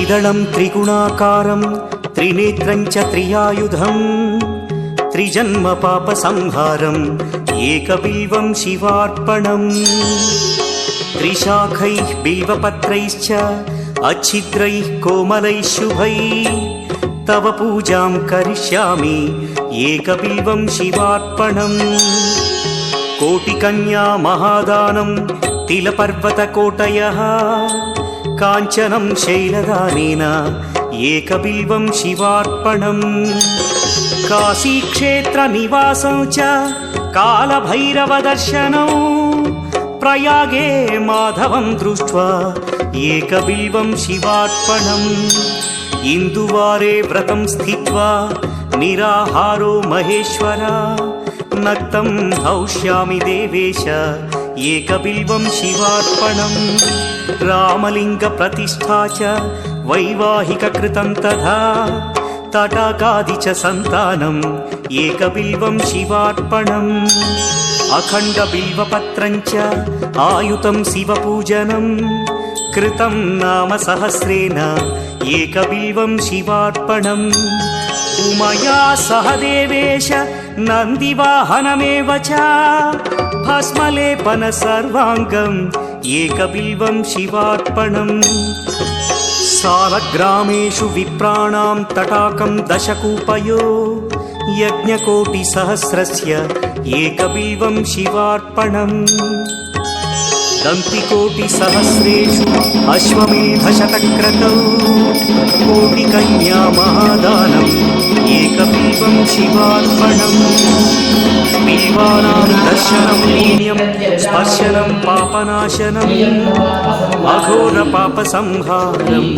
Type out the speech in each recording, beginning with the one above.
त्रिदलं त्रिगुणाकारं त्रिनेत्रं च त्रियायुधं त्रिजन्म पापसंहारम् एकबिल्वं शिवार्पणम् त्रिशाखैः बिल्वपत्रैश्च अच्छिद्रैः कोमलैः शुभैः तव पूजां करिष्यामि एकबिल्वं शिवार्पणम् कोटिकन्या महादानं तिलपर्वतकोटयः काञ्चनं शैलदानेन एकबिल्वं शिवार्पणम् काशीक्षेत्रनिवासं च कालभैरवदर्शनौ प्रयागे माधवं दृष्ट्वा एकबिल्वं शिवार्पणम् इन्दुवारे व्रतं स्थित्वा निराहारो महेश्वरा नक्तं हौष्यामि देवेश एकबिल्वं शिवार्पणम् रामलिङ्गप्रतिष्ठा च वैवाहिककृतं तथा तटाकादि च सन्तानम् एकबिल्वं शिवार्पणम् अखण्डबिल्वपत्रं च आयुतं शिवपूजनं कृतं नाम सहस्रेण एकबिल्वं शिवार्पणम् उमया सह देवेश नन्दिवाहनमेव च भस्मलेपन सर्वाङ्गम् एकबिल्वं शिवार्पणम् सालग्रामेषु विप्राणां तटाकं दशकूपयो यज्ञकोटिसहस्रस्य एकबिल्वं शिवार्पणम् दन्तिकोटिसहस्रेषु अश्वमेधशतक्रतौ कोटिकन्या महादानम् एकबिल्वं शिवार्पणम् बिल्वानां दर्शनं पुण्यं स्पर्शनं पापनाशनम् अघोरपापसंहारम्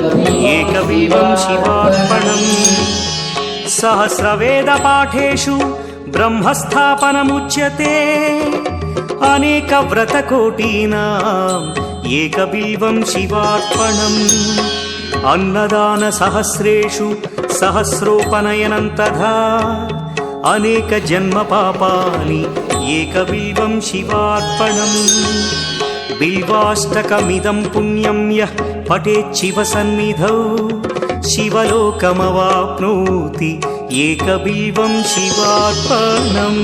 एकबिल्वं शिवार्पणम् सहस्रवेदपाठेषु ब्रह्मस्थापनमुच्यते अनेकव्रतकोटीनाम् एकबिल्वं शिवार्पणम् अन्नदानसहस्रेषु सहस्रोपनयनं तथा अनेकजन्मपापानि एकबिल्वं शिवार्पणम् बिल्वाष्टकमिदं पुण्यं यः पठेत् शिवसन्निधौ शिवलोकमवाप्नोति एकबिल्वं शिवार्पणम्।